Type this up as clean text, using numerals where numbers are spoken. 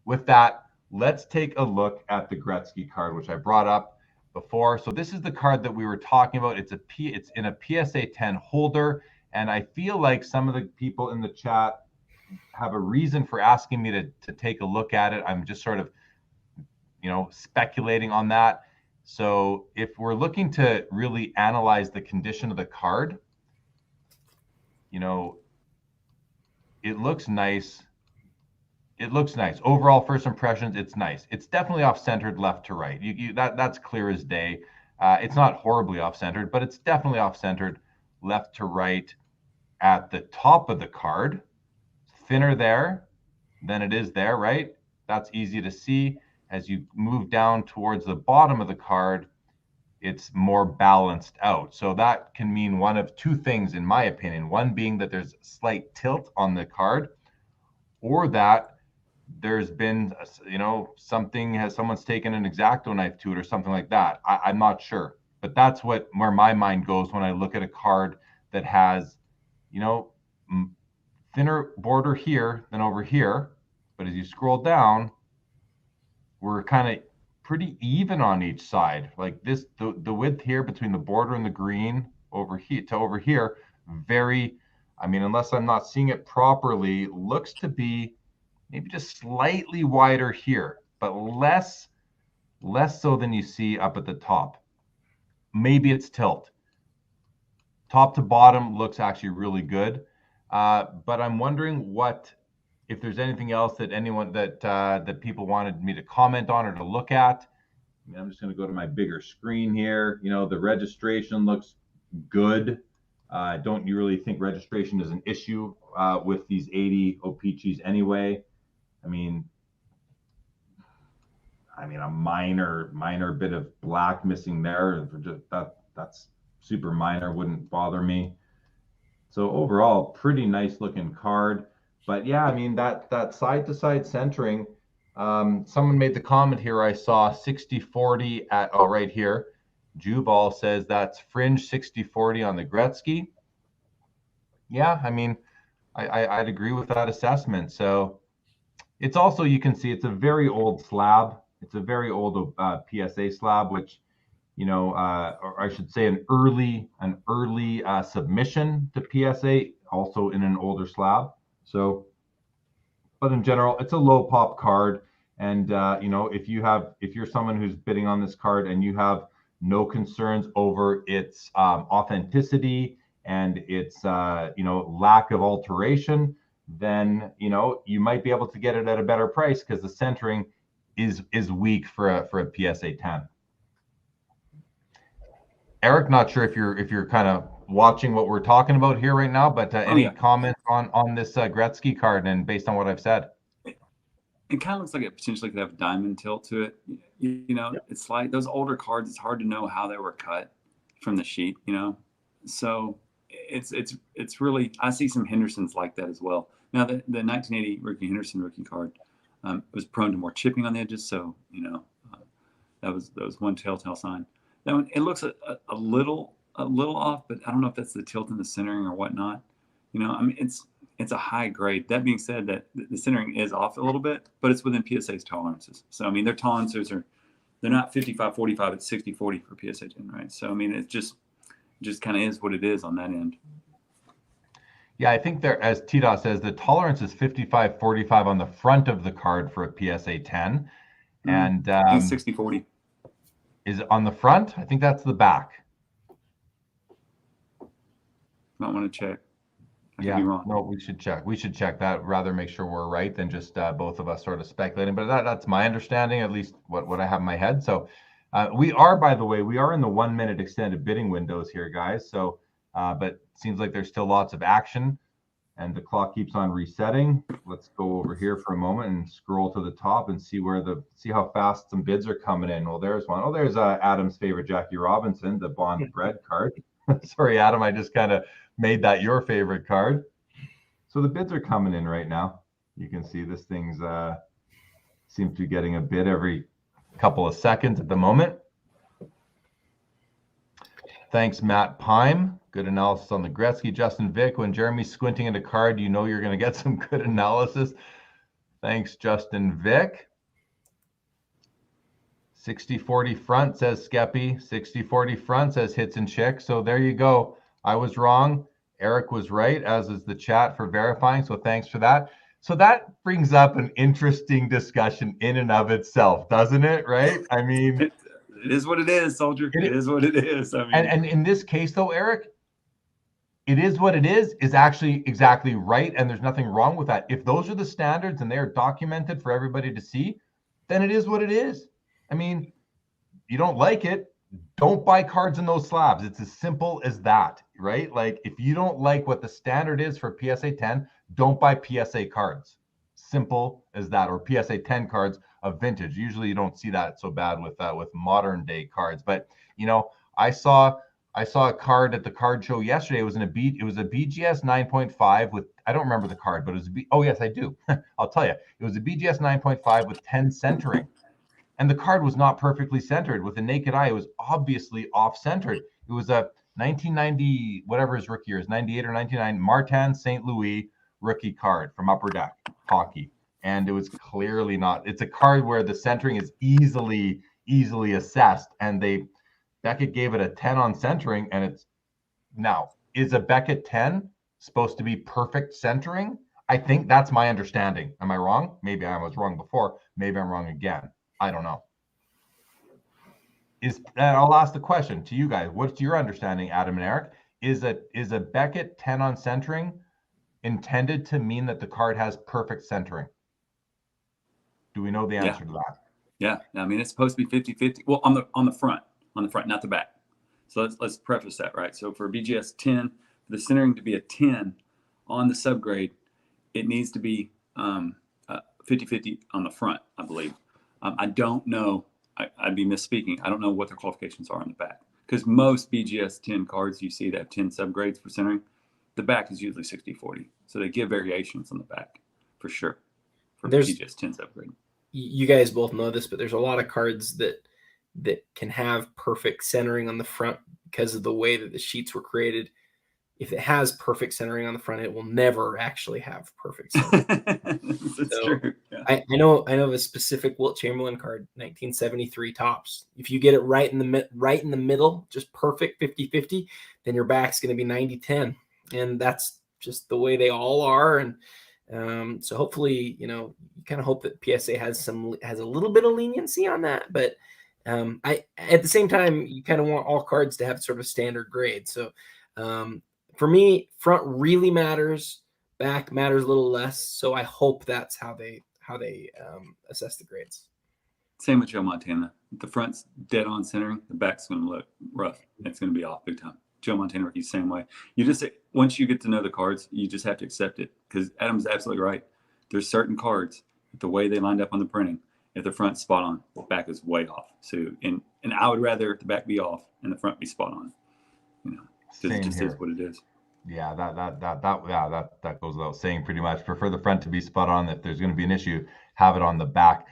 with that, let's take a look at the Gretzky card, which I brought up before. So this is the card that we were talking about. It's in a PSA 10 holder, and I feel like some of the people in the chat have a reason for asking me to take a look at it. I'm just sort of, speculating on that. So if we're looking to really analyze the condition of the card, it looks nice. It looks nice. Overall, first impressions, it's nice. It's definitely off-centered left to right. That's clear as day. It's not horribly off-centered, but it's definitely off-centered left to right at the top of the card. Thinner there than it is there, right? That's easy to see. As you move down towards the bottom of the card, it's more balanced out. So that can mean one of two things, in my opinion. One being that there's slight tilt on the card, or that there's been, someone's taken an X-Acto knife to it or something like that. I'm not sure, but that's where my mind goes when I look at a card that has, thinner border here than over here. But as you scroll down, we're kind of pretty even on each side. Like this, the width here between the border and the green over here, very, unless I'm not seeing it properly, looks to be maybe just slightly wider here, but less so than you see up at the top. Maybe it's tilt. Top to bottom looks actually really good. But I'm wondering if there's anything else that people wanted me to comment on or to look at. I'm just going to go to my bigger screen here. The registration looks good. Don't you really think registration is an issue with these 80 O-PEE-CHEEs anyway? A minor bit of black missing there. That's super minor, wouldn't bother me. So overall, pretty nice looking card. But yeah, that side to side centering, someone made the comment here, I saw 60-40 right here. Jubal says that's fringe 60-40 on the Gretzky. Yeah, I'd agree with that assessment. So it's also, you can see it's a very old slab. It's a very old PSA slab, which, or I should say an early submission to PSA, also in an older slab. So, but in general, it's a low pop card. And, if you're someone who's bidding on this card and you have no concerns over its authenticity and its, lack of alteration, then, you might be able to get it at a better price because the centering is weak for a PSA 10. Eric, not sure if you're kind of watching what we're talking about here right now, but any comments on this Gretzky card and based on what I've said? It kind of looks like it potentially could have diamond tilt to it. It's like those older cards, it's hard to know how they were cut from the sheet, So it's really, I see some Hendersons like that as well. Now the 1980 Ricky Henderson rookie card was prone to more chipping on the edges, so that was one telltale sign. That one, it looks a little off, but I don't know if that's the tilt in the centering or whatnot. It's a high grade. That being said, that the centering is off a little bit, but it's within PSA's tolerances. So their tolerances they're not 55-45, it's 60-40 for PSA 10, right? So it just kind of is what it is on that end. Yeah, I think there, as T-Dot says, the tolerance is 55-45 on the front of the card for a PSA 10. And 60-40. Is it on the front? I think that's the back. Might want to check. I Yeah, could be wrong. No, we should check. We should check that. Rather make sure we're right than just both of us sort of speculating. But that's my understanding, at least what I have in my head. So we are, by the way, in the 1 minute extended bidding windows here, guys. So, but it seems like there's still lots of action, and the clock keeps on resetting. Let's go over here for a moment and scroll to the top and see how fast some bids are coming in. Well, there's one. Oh, there's Adam's favorite Jackie Robinson, the Bond Bread card. Sorry, Adam, I just kind of made that your favorite card. So the bids are coming in right now. You can see this thing's seems to be getting a bid every couple of seconds at the moment. Thanks, Matt Pime. Good analysis on the Gretzky. Justin Vick, when Jeremy's squinting at a card, you're going to get some good analysis. Thanks, Justin Vick. 60-40 front, says Skeppy. 60-40 front, says Hits and Chicks. So there you go. I was wrong. Eric was right, as is the chat for verifying. So thanks for that. So that brings up an interesting discussion in and of itself, doesn't it? Right? I mean, it is what it is, soldier. It is what it is. I mean, and in this case, though, Eric, it is what it is actually exactly right, and there's nothing wrong with that. If those are the standards and they are documented for everybody to see, then it is what it is. I mean, you don't like it, don't buy cards in those slabs. It's as simple as that, right? Like, if you don't like what the standard is for PSA 10, don't buy PSA cards. Simple as that. Or PSA 10 cards of vintage. Usually you don't see that so bad with modern day cards. But you know, I saw a card at the card show yesterday. It was a BGS 9.5 with, I don't remember the card, but it was oh yes, I do. I'll tell you. It was a BGS 9.5 with 10 centering. And the card was not perfectly centered. With the naked eye, it was obviously off-centered. It was a 1990, whatever his rookie year is, 98 or 99, Martin St. Louis rookie card from Upper Deck Hockey. And it was clearly not. It's a card where the centering is easily assessed. And Beckett gave it a 10 on centering. And it's now, is a Beckett 10 supposed to be perfect centering? I think that's my understanding. Am I wrong? Maybe I was wrong before. Maybe I'm wrong again. I don't know. And I'll ask the question to you guys. What's your understanding, Adam and Eric? Is a Beckett 10 on centering intended to mean that the card has perfect centering? Do we know the answer to that? Yeah. I mean, it's supposed to be 50-50. Well, on the front, not the back. So let's preface that, right? So for BGS 10, for the centering to be a 10 on the subgrade, it needs to be 50-50 on the front, I believe. I don't know. I'd be misspeaking. I don't know what their qualifications are on the back, because most BGS 10 cards you see that have 10 subgrades for centering, the back is usually 60-40. So they give variations on the back for sure for BGS 10 subgrade. You guys both know this, but there's a lot of cards that can have perfect centering on the front because of the way that the sheets were created. If it has perfect centering on the front, it will never actually have perfect centering. That's true. Yeah. I know of a specific Wilt Chamberlain card, 1973 tops. If you get it right in the middle, just perfect 50-50, then your back's going to be 90-10, and that's just the way they all are. And so hopefully, you kind of hope that PSA has a little bit of leniency on that, but at the same time, you kind of want all cards to have sort of standard grade. So for me, front really matters, back matters a little less. So I hope that's how they assess the grades. Same with Joe Montana. If the front's dead on centering, the back's going to look rough. It's going to be off big time. Joe Montana rookie, same way. Once you get to know the cards, you just have to accept it, because Adam's absolutely right. There's certain cards, the way they lined up on the printing, if the front's spot on, the back is way off. So, and I would rather the back be off and the front be spot on. It just is what it is. Yeah, that goes without saying pretty much. Prefer the front to be spot on. If there's going to be an issue, have it on the back.